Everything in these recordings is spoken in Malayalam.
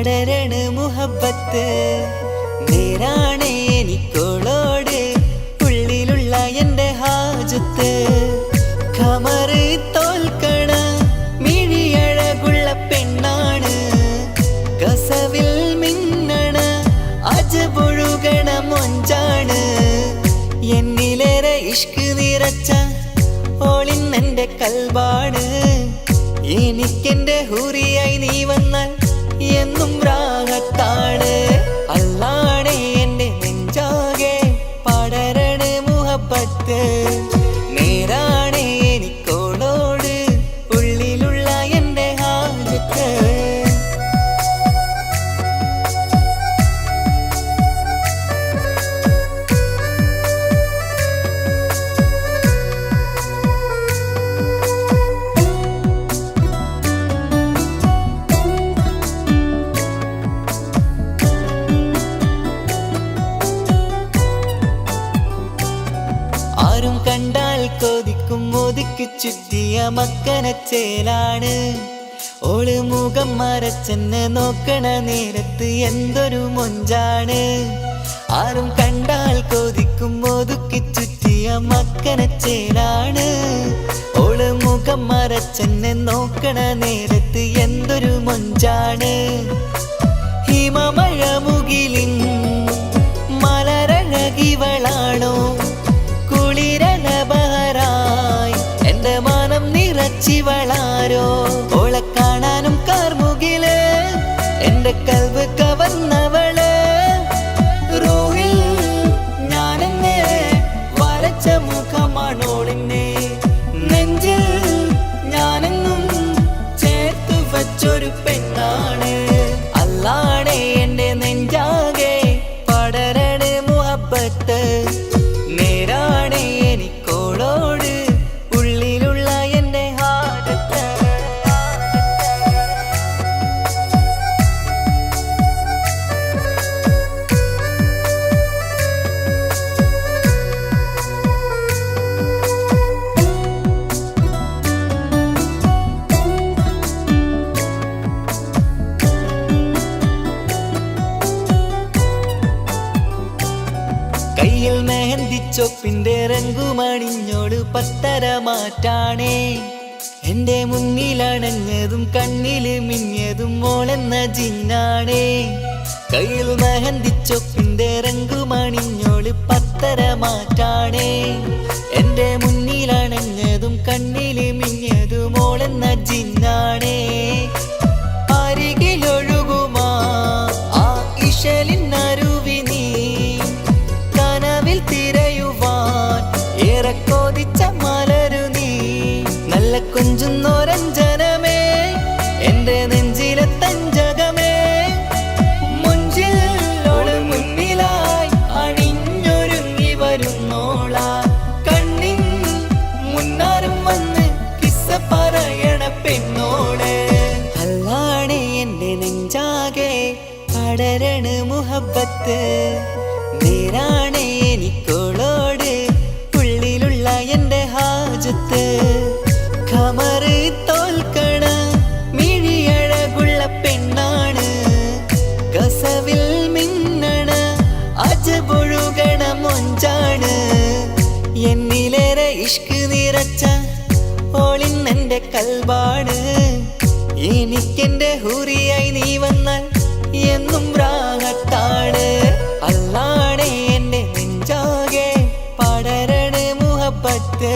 പടരണ മുഹബത്ത് നേരാണ് എനിക്കോളോട് ഉള്ളിലുള്ള എൻ്റെ ഹാജത്ത് ഖമറ് തോൽക്കണ മിഴിയഴകുള്ള പെണ്ണാണ് കസവിൽ മിന്നണ അജബൊഴുകണ മൊഞ്ചാണ് എന്നിലേറെ ഇഷ്ക് നിറച്ച ഓളിന്നെൻ്റെ കൽബാണ് എനിക്കെൻ്റെ ഹൂറിയായി നീ വന്നാൽ എന്നും രാഗത്താണ് അല്ലാണേ എൻ്റെ നെഞ്ചാകെ പടരണ മുഹബത്ത് നേരാണേ എനിക്കോളോട് ഉള്ളിലുള്ള എൻ്റെ ഹാജത്ത് ആരും കണ്ടാൽ കൊതിക്കും ഒതുക്കി ചുറ്റിയ മക്കനച്ചേലാണ് ഓള് മുഖം മറച്ചെന്നെ നോക്കണ നേരത്ത് എന്തൊരു മൊഞ്ചാണ് ആരും കണ്ടാൽ കൊതിക്കും ഒതുക്കി ചുറ്റിയ മക്കനച്ചേലാണ് ഓള് മുഖം മറച്ചെന്നെ നോക്കണ നേരത്ത് എന്തൊരു മൊഞ്ചാണ് ഹിമമഴ മുകിലിൻ മലരഴകിവളാണോ കുളിരനബഹരായി എൻ്റെ മാനം നിറച്ചിവളാരോ ഓളെ കാണാനും കാർമുകില് എൻ്റെ കൽവ് കവർന്നവള് റൂഹിൽ ഞാനെന്നെ വരച്ച മുഖമാണോളിന്നെ നെഞ്ചിൽ ഞാനെന്നും ചേർത്തു വച്ചൊരു പെണ്ണാണ് അല്ലാണേ എൻ്റെ നെഞ്ചാകെ പടരണ മുഹബത്ത് നേരാണേ എനിക്കോളോട് ഉള്ളിലുള്ള എൻ്റെ ഹാജത്ത് കയ്യിൽ മെഹന്തിച്ചൊപ്പിന്റെ രംഗുമണിഞ്ഞോട് പത്തര മാറ്റാണേ എൻ്റെ മുന്നിലണഞ്ഞതും കണ്ണില് മിന്നിയതും മോളെന്ന ജിന്നാണേ കയ്യിൽ മെഹന്തിച്ചൊപ്പിന്റെ രംഗുമണിഞ്ഞോട് പത്തര മാറ്റാണേ എൻ്റെ മുന്നിലണഞ്ഞതും കണ്ണില് മിന്നിയതും മോളെന്ന ജിന്നാണേ അരികിലൊഴുകുമാ ആ ഇശലിനരുവി നീ കനവിൽ തിരയുവാൻ ഏറെ കൊതിച്ച മലരു നീ നല്ല കുഞ്ചുന്നോരഞ്ജനമേ എൻ്റെ നെഞ്ചിലെ തഞ്ചകമേ മുഞ്ചിൽ ഓള് മുന്നിലായി അണിഞ്ഞൊരുങ്ങി വരുന്നോള കണ്ണിൻ മുന്നാരും വന്ന് കിസ്സ പറയണ പെണ്ണോട് അല്ലാണേ എൻ്റെ നെഞ്ചാകെ പടരണ മുഹബത്ത് നേരാണേ എനിക്കോളോട് ഉള്ളിലുള്ള എൻ്റെ ഹാജത്ത് ഖമറ് തോൽക്കണ മിഴിയഴകുള്ള പെണ്ണാണ് കസവിൽ മിന്നണ അജബൊഴുകണ മൊഞ്ചാണ് എന്നിലേറെ ഇഷ്ക് നിറച്ച ഓളിന്നെൻ്റെ കൽബാണ് എനിക്കെൻ്റെ ഹൂറിയായി നീ വന്നാൽ എന്നും രാഗത്താണ് അല്ലാണേ എൻ്റെ നെഞ്ചാകെ പടരണ മുഹബത്ത്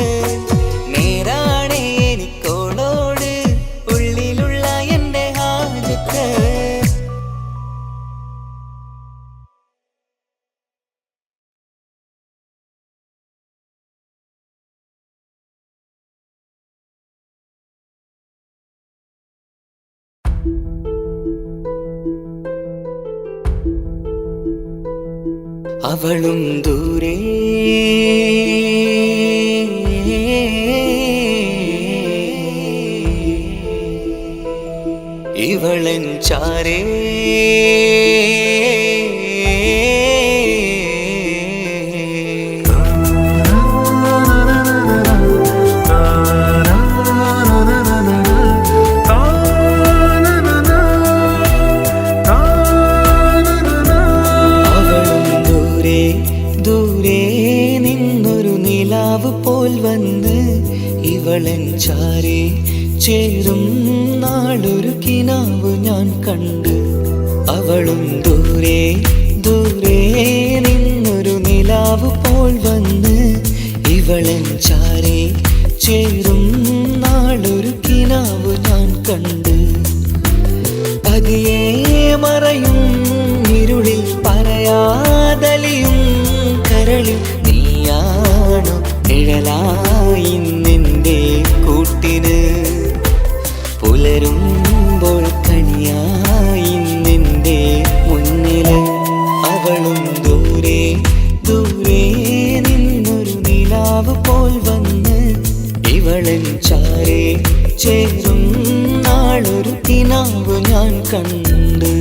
നേരാണേ എനിക്കോളോട് ഉള്ളിലുള്ള എൻ്റെ ഹാജത്ത് അവളും ദൂരെ ഇവളൻ ചാരേ നിലാവ് പോൽ വന്ന് ഇവളൻ ചാരേ ചേരും നാളൊരു കിനാവ് ഞാൻ കണ്ട്. അവളും ദൂരെ ദൂരെ നിന്നൊരു നിലാവ് പോൽ വന്ന് ഇവളൻ ചാരേ ചേരും നാളൊരു കിനാവ് ഞാൻ കണ്ട്. പതിയെ മറയും ഇരുളിൽ പറയാതലിയും കരളിൽ നീയാണു നിഴലായി നിന്റെ കൂട്ടിന്. പുലരുമ്പോൾ കണിയായി നിന്റെ മുന്നില്. അവളും ദൂരെ ദൂരെ നിന്നൊരു നിലാവ് പോൽ വന്ന് ഇവളൻ ചാരേ ചേരും നാളൊരു കിനാവ് ഞാൻ കണ്ട്.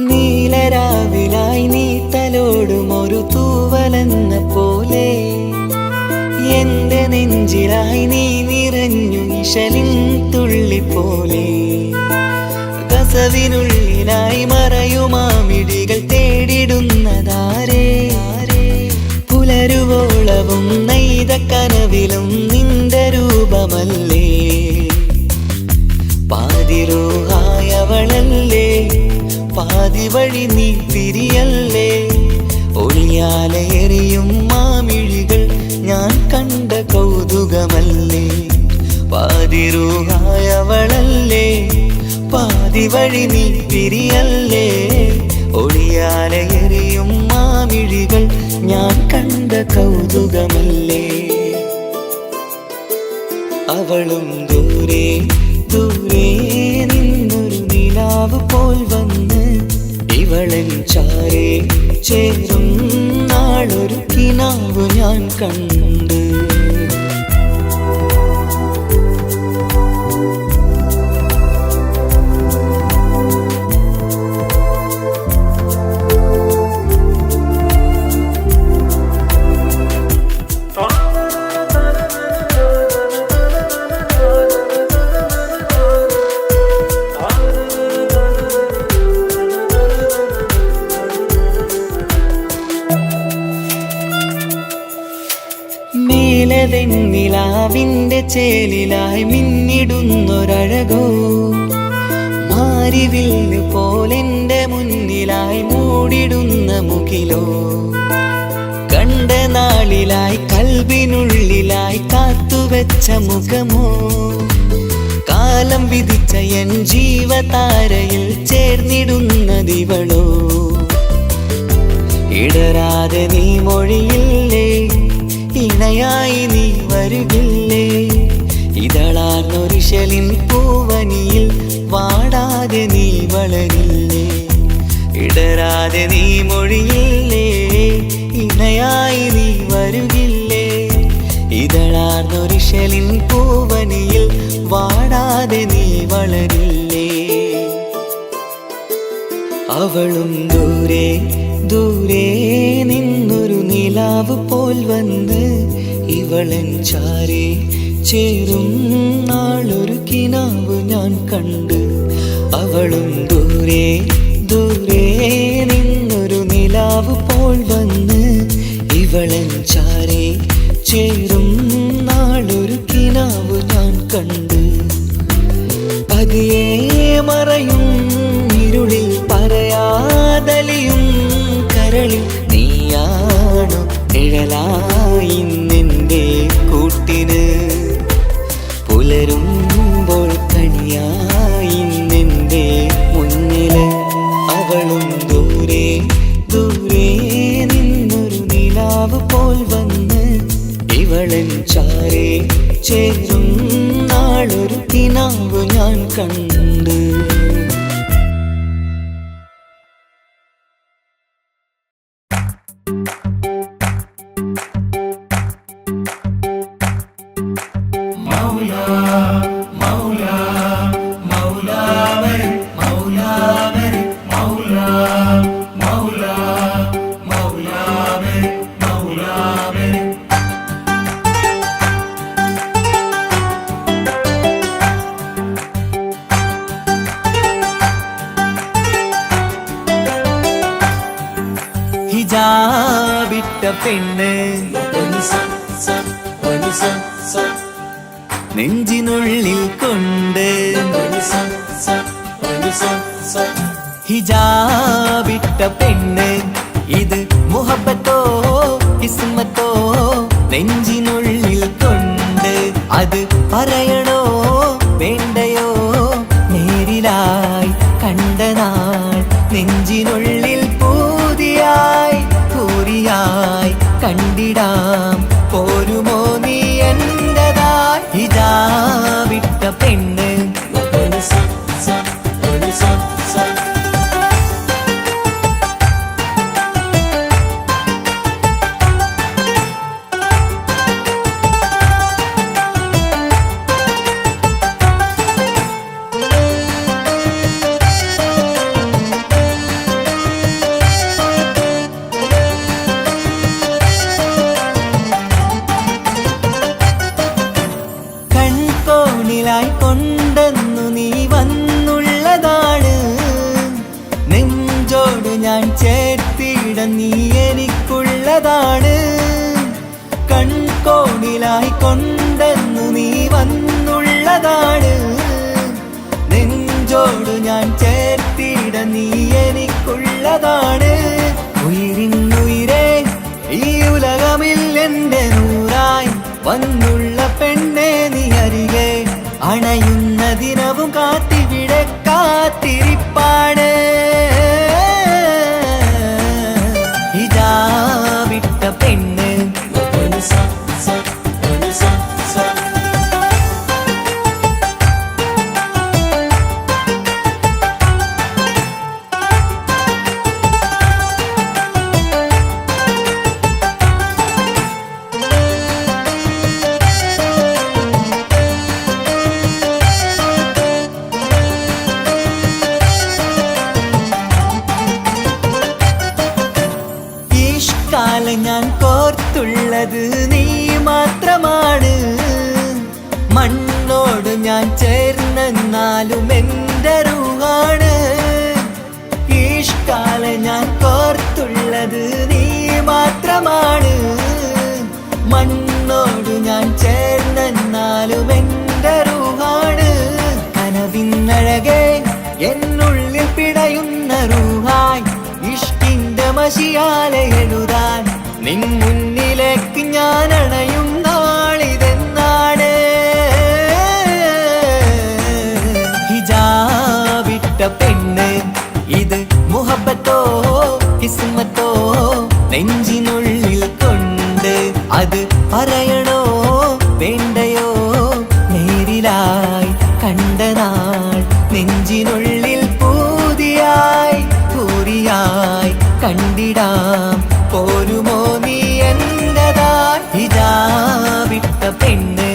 നീലരാവിലായി നീ തലോടും ഒരു തൂവലെന്ന പോലെ എന്റെ നെഞ്ചിലായി നീ നിറഞ്ഞു ഇശലിൻ തുള്ളി പോലെ. കസവിനുള്ളിലായി മറയുമാമിടികൾ തേടിടുന്നതാരേ. പുലരുവോളവും നെയ്ത കനവിലും നിന്റെ രൂപമല്ലേ. പാതിരൂഹായവളല്ലേ പാതി വഴി നീ തിരിയല്ലേ. ഒളിയാലെറിയും മാമിഴികൾ ഞാൻ കണ്ട കൗതുകമല്ലേ. പാതിരൂഹായവളല്ലേ പാതി വഴി നീ തിരിയല്ലേ. ഒളിയാലെറിയും മാമിഴികൾ ഞാൻ കണ്ട കൗതുകമല്ലേ. അവളും ദൂരെ ദൂരെ നിന്നൊരു നിലാവ് പോൽ വന്ന് ഇവളൻ ചാരേ ചേരും നാളൊരു കിനാവ് ഞാൻ കണ്ട്. മേലതെന്നിലാവിന്റെ ചേലിലായി മിന്നിടുന്നൊരഴകോ. മാരിവില്ല് പോലെന്റെ മുന്നിലായി മൂടിടുന്ന മുകിലോ. കണ്ട നാളിലായി കൽബിനുള്ളിലായി കാത്തുവെച്ച മുഖമോ. കാലം വിധിച്ച എൻ ജീവതാരയിൽ ചേർന്നിടുന്നതിവളോ. ഇടരാതെ നീ മൊഴിയില്ലേ ഇണയായി നീ വരുകില്ലേ. ഇതളാർന്നൊരിശലിൻ പൂവനിയിൽ വാടാതെ നീ വളരില്ലേ. ഇടരാതെ നീ മൊഴിയില്ലേ ഇണയായി നീ വരുകില്ലേ. ഇതളാർന്നൊരിശലിൻ പൂവനിയിൽ വാടാതെ നീ വളരില്ലേ. അവളും ദൂരെ ദൂരെ നിന്നൊരു നിലാവ് പോൽ വന്ന് ഇവളൻ ചാരേ ചേരും നാളൊരു കിനാവ് ഞാൻ കണ്ട്. അവളും ദൂരെ ദൂരെ നിന്നൊരു നിലാവ് പോൽ വന്ന് ഇവളൻ ചാരേ ചേരും നാളൊരു കിനാവ് ഞാൻ കണ്ട്. പതിയെ മറയും ഇരുളിൽ പറയാതലിയും കരളിൽ നീയാണു നിഴലായി നിന്റെ കൂട്ടിന്. പുലരുമ്പോൾ കണിയായി നിന്റെ മുന്നില്. അവളും ദൂരെ ദൂരെ നിന്നൊരു നിലാവ് പോൽ വന്ന് ഇവളൻ ചാരേ ചേരും നാളൊരു കിനാവ് ഞാൻ കണ്ട്. പെണ്ണ് നെഞ്ചിനുള്ളിൽ കൊണ്ട് ഹിജാബിട്ട പെണ്ണ് ഇത് മുഹബത്തോ കിസ്മത്തോ നെഞ്ചിനുള്ളിൽ കൊണ്ട് അത് പറയണോ വേണ്ടയോ നേരിലായി കണ്ട നാൾ നെഞ്ചിനുള്ളിൽ പൂതിയായി പൂരിയായി കണ്ടിടാം പോരുമോ നീ എന്റതായി ഹിജാബിട്ട പെണ്ണ് കൊണ്ടെന്നു നീ വന്നുള്ളതാണ് നെഞ്ചോട് ഞാൻ ചേർത്തിട നീ എനിക്കുള്ളതാണ് കൺകോണിലായി കൊണ്ടെന്നു നീ വന്നുള്ളതാണ് നെഞ്ചോട് ഞാൻ ചേർത്തിട നീ എനിക്കുള്ളതാണ് ഉയിരിന്നുയിരേ ഈ ഉലകമിൽ എന്റെ നൂറായി വന്നുള്ള പെണ്ണെ നീ അരികെ അണയുന്ന ദിനവും കാത്തിവിടെ കാത്തിരിപ്പാണ് ഹിജാബിട്ട പെണ്ണ് ഞാൻ കോർത്തുള്ളത് നീ മാത്രമാണ് മണ്ണോട് ഞാൻ ചേർന്നെന്നാലും എൻ്റെ റൂഹാണ് ഈഷ്കാല ഞാൻ കോർത്തുള്ളത് നീ മാത്രമാണ് മണ്ണോട് ഞാൻ ചേർന്നെന്നാലും എൻ്റെ റൂഹാണ് കനവിന്നഴകെ എന്നുള്ളിൽ പിടയുന്ന റൂഹായി ഇഷ്കിന്റെ മഷിയാലെ എഴുതാൻ നിൻ മുന്നിലേക്ക് ഞാൻ അണയും നാളിതെന്നാണ് ഹിജാബിട്ട പെണ്ണ് ഇത് മുഹബത്തോ കിസ്മത്തോ നെഞ്ചിനുള്ളിൽ കൊണ്ട് അത് പറയണോ വേണ്ടയോ നേരിലായി കണ്ട നാൾ നെഞ്ചിനുള്ളിൽ പൂതിയായി പൂരിയായി കണ്ടിടാം പോരുമോ നീ എന്റതായി ഹിജാബിട്ട പെണ്ണ്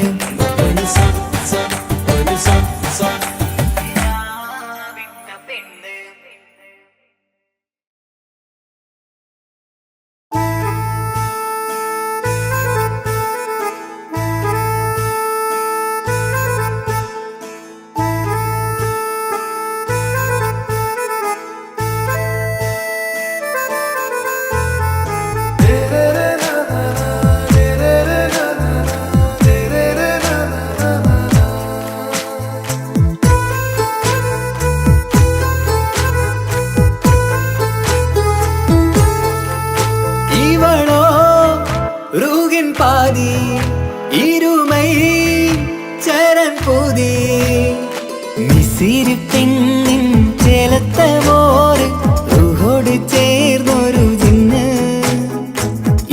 பாதி இருமை சரண் பூதி மிசிறு பெண்ணின் ചേലത്ത മോര് റൂഹോട് ചേർന്നൊരു ജിന്ന്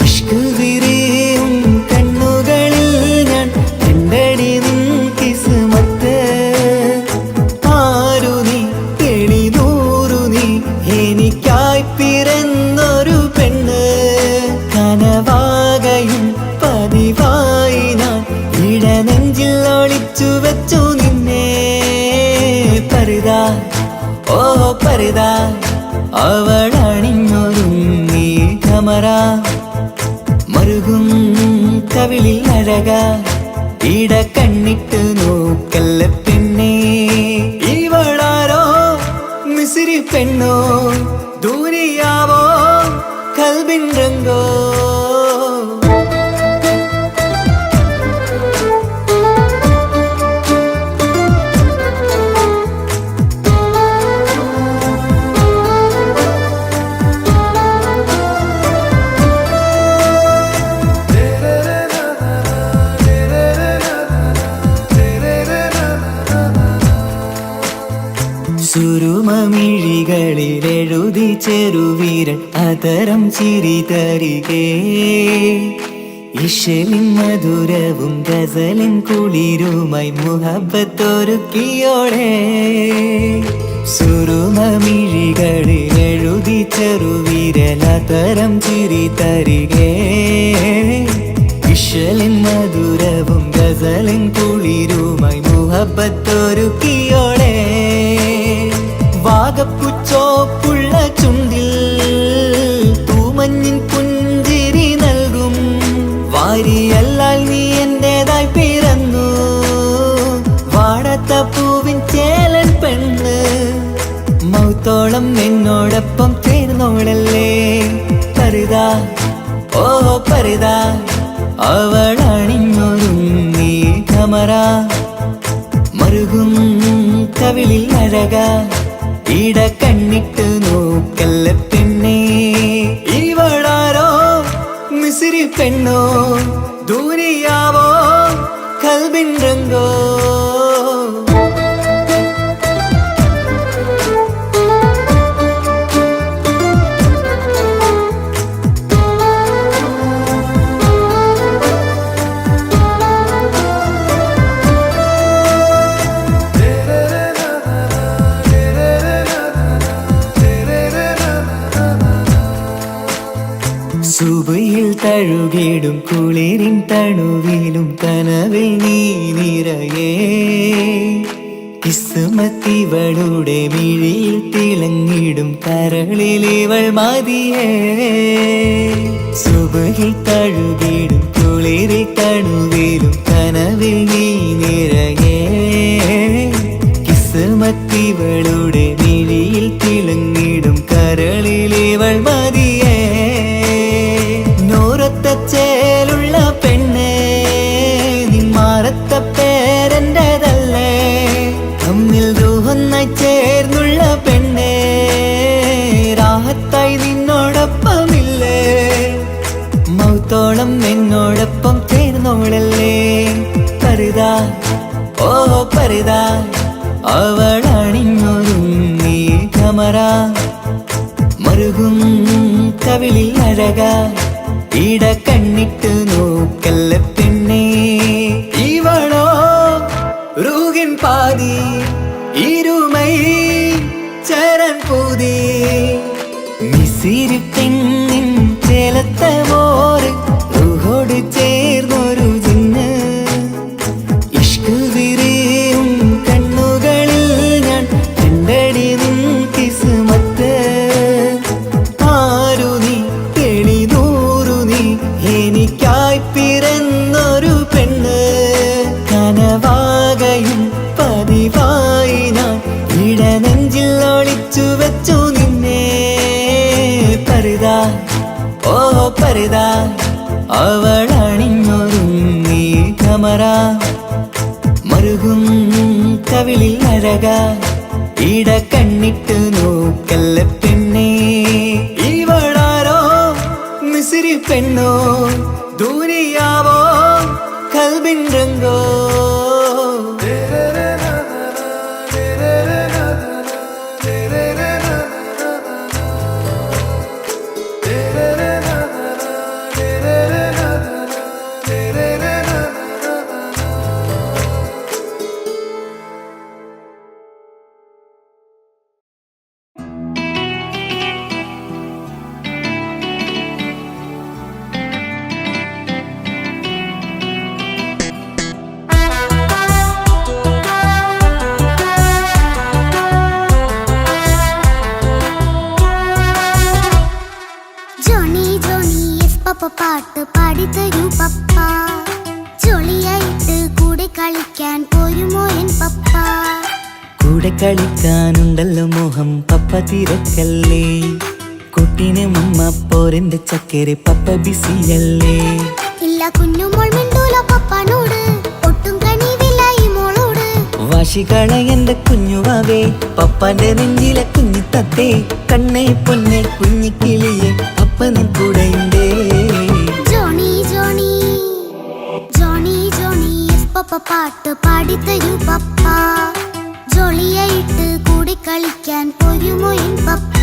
ഇഷ്ക് വിരിയും കണ്ണുകളിൽ ഞാൻ കണ്ടടി നിൻ കിസ്മത്ത് ആരു നീ എളിനൂറു നീ എനിക്കായി പിറന്നൊരു പെണ്ണ് കനവാകയും പതിവായി ഞാൻ ഇടനെഞ്ചിൽ ഒളിച്ചു വെച്ചു നിന്നെ പരിതാ ഓ പരിതാ അവളണിഞ്ഞൊരുങ്ങി കമറ മറുകും കവിളിൽ അഴക ഇട കണ്ണിട്ട് നോക്കല്ല പെണ്ണേ ഇവളാരോ മിസിരി പെണ്ണോ ദൂരിയാവോ കൽബിൻ രംഗോ. സുരുമമിഴികളിൽ എഴുതി ചെറുവീരൻ അതരം ചിരി തരികേ. ഇശലിൻ മധുരവും ഗസലിൻ കുളിരുമായി മുഹബത്തൊരുക്കിയോടെ. സുരുമമിഴികളിൽ എഴുതി ചെറുവീരൻ അതരം ചിരി തരികേ. ഇശലിൻ മധുരവും ഗസലിൻ കുളിരുമായി മുഹബത്തൊരുക്കിയോടെ. വാഗപ്പുച്ചോപ്പുള്ള ചുണ്ടിൽ തൂമഞ്ഞിൻ പുഞ്ചിരി നൽകും. വാരിയല്ലാൽ നീ എന്റേതായി പിറന്നു. വാടാത്ത പൂവിൻ ചേലൻ പെണ്ണ് മൗത്തോളം എന്നോടൊപ്പം ചേർന്നോളല്ലേ. പരിതാ ഓ പരിതാ അവളണിഞ്ഞൊരുങ്ങി കമറ. മറുകും കവിളിൽ അഴക ഇട കണ്ണിട്ട് നോക്കല്ല പെണ്ണേ. ഇവളാരോ മിസിരി പെണ്ണോ ദൂരിയാവോ കൽബിൻ രംഗോ. സുബയിൽ തഴുകിടും കുളിരിൻ തണുവിലും കനവിൽ നീ നിറയേ. കിസ്മത്തിവളുടെ മിഴിയിൽ തിളങ്ങിടും കരളിലിവൾ മതിയേ. സുബയിൽ തഴുകിടും കുളിരിൻ തണുവിലും കനവിൽ നീ നിറയേ. കിസ്മത്തിവളുടെ മിഴിയിൽ തിളങ്ങിടും കരളിലിവൾ മതിയേ. ചേലുള്ള പെണ്ണേ നിന്മാറത്ത പേരെന്റേതല്ലേ. തമ്മിൽ റൂഹൊന്നായി ചേർന്നുള്ള പെണ്ണേ രാഹത്തായി നിന്നോടൊപ്പമില്ലേ. മൗത്തോളം എന്നോടൊപ്പം ചേർന്നോളല്ലേ. പരിതാ ഓ പരിതാ അവളണിഞ്ഞൊരുങ്ങി കമറ. മറുകും കവിളിൽ അഴക ഇട കണ്ണിട്ട് നോക്കല്ല പെണ്ണേ. ഇവളോ റൂഹിൻ പാതി ഇരുമൈ ചരൻ പൂതി. മിസിരി പെണ്ണിൻ ചേലത്ത മോറ് റൂഹോട് ചേർന്നൊരു ജിന്ന്. ഇഷ്ക് വിരിയും കണ്ണുകളിൽ ഞാൻ കണ്ടടി നിൻ കിസ്മത്ത്. ആരു നീ തെളിനൂറു നീ എനിക്കായി പിറന്നൊരു പെണ്ണ്. കനവാകയും പതിവായി ഞാൻ ഇടനെഞ്ചിൽ ഒളിച്ചു വെച്ചു നിന്നെ. പരിതാ ഓ പരിതാ അവളണിഞ്ഞൊരുങ്ങി കമറ. മറുകും കവിളിൽ അഴക ഇട കണ്ണിട്ട് നോക്കല്ല പെണ്ണേ. ഇവളാരോ മിസിരി പെണ്ണോ ദൂരിയാവോ കൽബിൻ രംഗോ. പാട്ട് പാടിത്തരൂ പപ്പ. ജോളിയായിട്ട് കൂടെ കളിക്കാൻ പോരുമോ എൻ പപ്പ. കൂടെ കളിക്കാനുണ്ടല്ലോ മോഹം പപ്പ തിരക്കല്ലേ. കൂട്ടിന് മമ്മ പോരന്റെ ചക്കരെ പപ്പ ബിസിയല്ലേ? ഇല്ല കുഞ്ഞുമോൾ മിണ്ടൂല പപ്പാനോട്, ഒട്ടും കനിവില്ല ഈ മോളോട്. വാശികള എന്റെ കുഞ്ഞുവാവേ, പപ്പാന്റെ നെഞ്ചിലെ കുഞ്ഞിത്തത്തേ, കണ്ണേ പൊന്നെ കുഞ്ഞിക്കിളിയെ പപ്പനും കൂടെയുണ്ടേ. Johnny Johnny Johnny Johnny yes papa പാട്ട് പാടിത്തരൂ പപ്പ. ജോളിയായിട്ട് കൂടി കളിക്കാൻ പോരുമോ എൻ പപ്പ?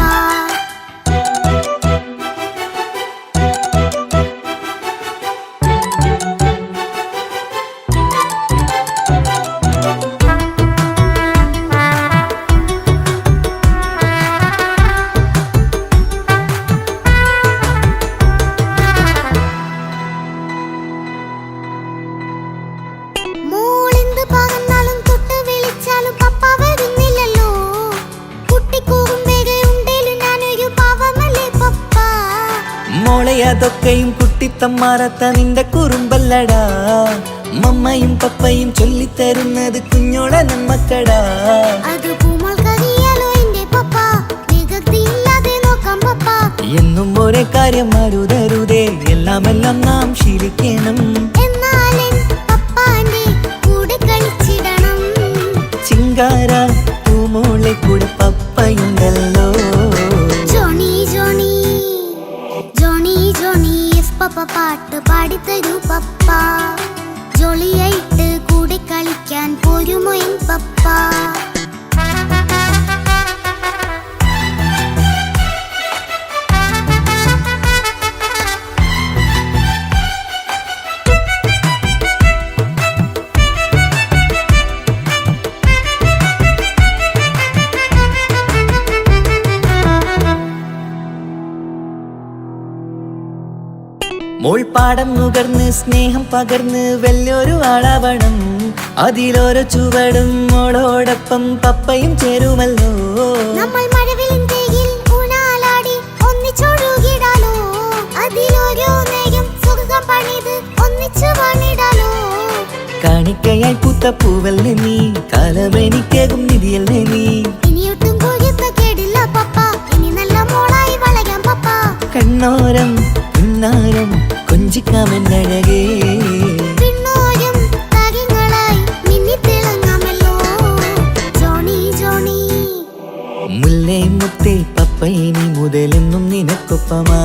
മോളെന്ത് പറഞ്ഞാലും തൊട്ട് വിളിച്ചാലും പപ്പ വരുന്നില്ലല്ലോ. കുട്ടിക്കൂറും വേറെ ഉണ്ടേലും ഞാനൊരു പാവമല്ലേ പപ്പ. മോളെ അതൊക്കെയും കുട്ടിത്തമ്മാറത്ത നിന്റെ കുറുമ്പല്ലടാ. മമ്മയും പപ്പയും ചൊല്ലിത്തരുന്നത് കുഞ്ഞോളെ നമ്മക്കടാ. അത് പൂമോൾക്കറിയാലോ എന്റെ പപ്പ, വികൃതിയില്ലാതെ നോക്കാം പപ്പ. എന്നും ഒരേ കാര്യം അരുതരുതേ, എല്ലാം നാം ശീലിക്കണം. എന്നാലെൻ പപ്പാന്റെ കൂടെ കളിച്ചിടണം. ചിങ്കാര പൂമോളെ കൂടെ പപ്പയുണ്ടല്ലോ. Johnny Johnny Johnny Johnny yes papa പാട്ട് പാടിത്തരൂ പപ്പ. ജോളിയായിട്ട് കൂടെ കളിക്കാൻ പോരുമോ എൻ പപ്പ? മോൾ പാടം നുകർന്ന് സ്നേഹം പകർന്ന് വലിയൊരു ആളാവണം. അതിലോരോ ചുവടും മോളോടൊപ്പം പപ്പയും ചേരുമല്ലോ. നമ്മൾ മഴവിലിൻ തേയിൽ ഊഞ്ഞാലാടി ഒന്നിച്ചൊഴുകിടാലോ. അതിലോരോ നേരം സുഖം പണിത് ഒന്നിച്ചു പണിടാലോ. കാണിക്കയായി പൂത്ത പൂവല്ലേ നീ, കാലമെനിക്കേകും നിധിയല്ലേ നീ. ഇനിയൊട്ടും കൊഴുത്ത കേടില്ല പപ്പ, ഇനി നല്ല മോളായി വളരാം പപ്പ. കണ്ണോരം പിന്നാരം കൊഞ്ചിക്കാമെന്നഴകേ. പിന്നോരും താരങ്ങളായി മിന്നിത്തിളങ്ങാമല്ലോ. ജോണി ജോണി മുല്ലേ മുത്തേ പപ്പ ഇനി മുതലെന്നും നിനക്കൊപ്പമാ.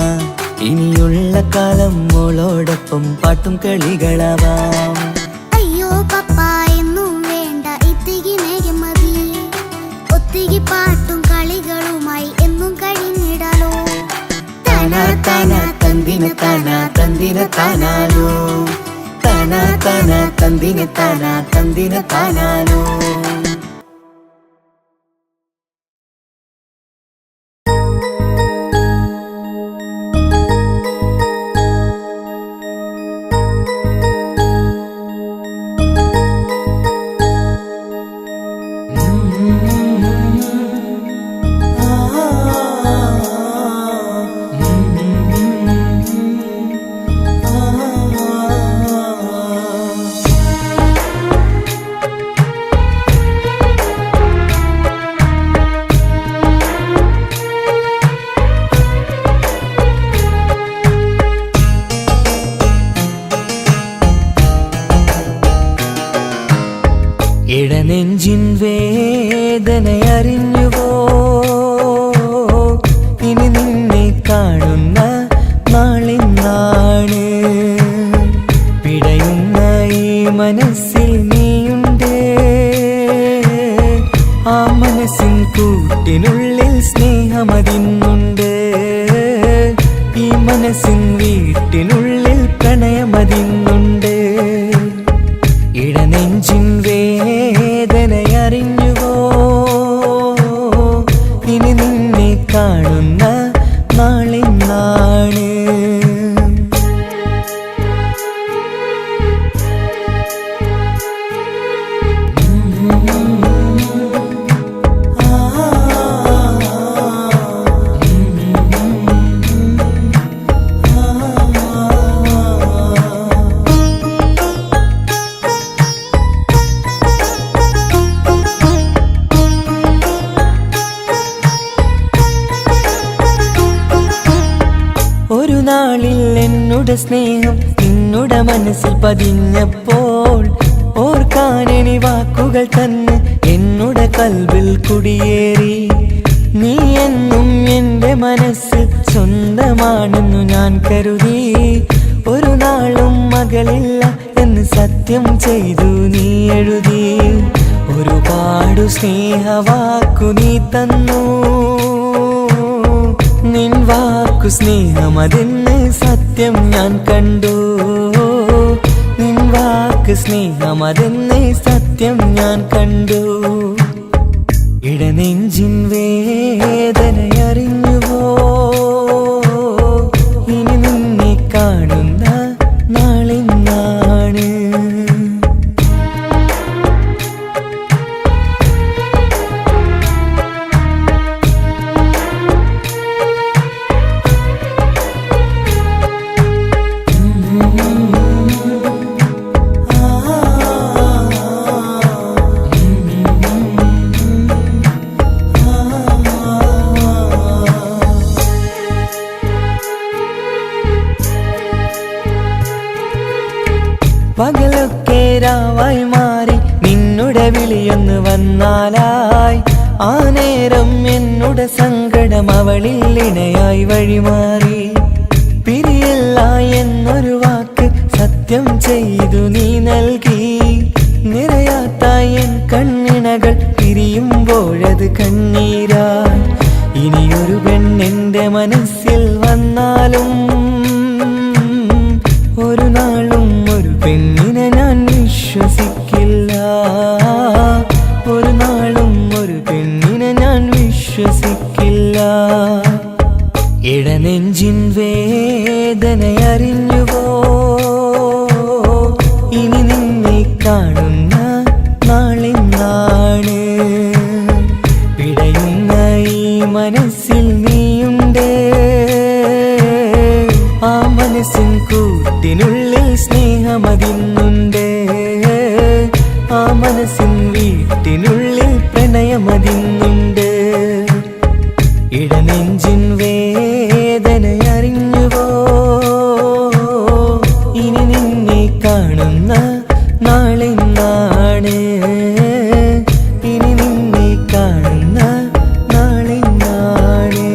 ഇനിയുള്ള കാലം മോളോടൊപ്പം പാട്ടും കളികളാവാം. അയ്യോ പപ്പ എന്നും വേണ്ട ഇത്തിരി നേരം മതി. ഒത്തിരി പാട്ടും കളികളുമായി എന്നും കഴിഞ്ഞിടാലോ. താനാ താനാ തന്തിന താനാ തന്തിന താനാലോ. താനാ താനാ തന്തിന താനാ തന്തിന താനാലോ. ഇടനെഞ്ചിൻ വേദനയറിഞ്ഞുവോ, ഇനി നിന്നെ കാണുന്ന നാളിന്നാണ്. പിടയുന്ന ഈ മനസ്സിൽ നീയുണ്ട്, ആ മനസ്സിൻ കൂട്ടിനുള്ളിൽ സ്നേഹമതിന്നുണ്ട്. ഈ മനസ്സിൻ വീട്ടിനുള്ളിൽ പ്രണയമതിന്നുണ്ട്. ഇടനെഞ്ചിൻ വേദനയറിഞ്ഞുവോ, ഇനി നിന്നെ കാണുന്ന നാളിന്നാണ്. സ്നേഹം നിന്നുടെ മനസ്സിൽ പതിഞ്ഞപ്പോൾ ഓർക്കാനെനി വാക്കുകൾ തന്നെ എന്നുടെ കൽബിൽ കുടിയേറി. നീ എന്നും എൻ്റെ മനസ്സിൽ സ്വന്തമാണെന്നു ഞാൻ കരുതി. ഒരു നാളും മകളില്ല എന്ന് സത്യം ചെയ്തു നീ എഴുതി. ഒരുപാടു സ്നേഹവാക്കു നീ തന്നു. നിൻ വാക്കു സ്നേഹമതെന്ന് സത്യം ഞാൻ കണ്ടു. നിൻ വാക്ക് സ്നേഹമതെന്ന് സത്യം ഞാൻ കണ്ടു. ഇടനെഞ്ചിൻ വേദനയറിഞ്ഞുവോ? ഇനി നിന്നെ കാണുന്ന നാളിന്നാണ്. പകലൊക്കെ രാവായി മാറി നിന്നുടെ വിളിയൊന്ന് വന്നാലായി. ആ നേരം എന്നുടെ സങ്കടം അവളിൽ ഇണയായി വഴിമാറി. പിരിയില്ല എന്നൊരു വാക്ക് സത്യം ചെയ്തു നീ നൽകി. നിറയാത്ത എൻ കണ്ണിണകൾ പിരിയുമ്പോഴത് കണ്ണീരായി. ഇനിയൊരു പെണ്ണെന്റെ മനസ്സിൽ വന്നാലും ഒരു നാളും ഒരു പെണ്ണിനെ ഞാൻ വിശ്വസിക്കില്ല. ഒരു നാളും ഒരു പെണ്ണിനെ ഞാൻ വിശ്വസിക്കില്ല. ഇടനെഞ്ചിൻ വേദനയറിഞ്ഞുവോ? ഇനി നിന്നെ കാണുന്ന നാളിന്നാണ്. പിടയുന്ന ഈ മനസ്സിൽ നീയുണ്ട്. ആ മനസ്സിൻ കൂട്ടിനുള്ളിൽ സ്നേഹമതിന്നുണ്ട്. ആ മനസ്സിൻ വീട്ടിനുള്ളിൽ പ്രണയമതിന്നുണ്ട്. ഇടനെഞ്ചിൻ വേദനയറിഞ്ഞുവോ? ഇനി നിന്നെ കാണുന്ന നാളിന്നാണ്. ഇനി നിന്നെ കാണുന്ന നാളിന്നാണ്.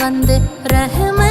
വന്ന് റഹ്മ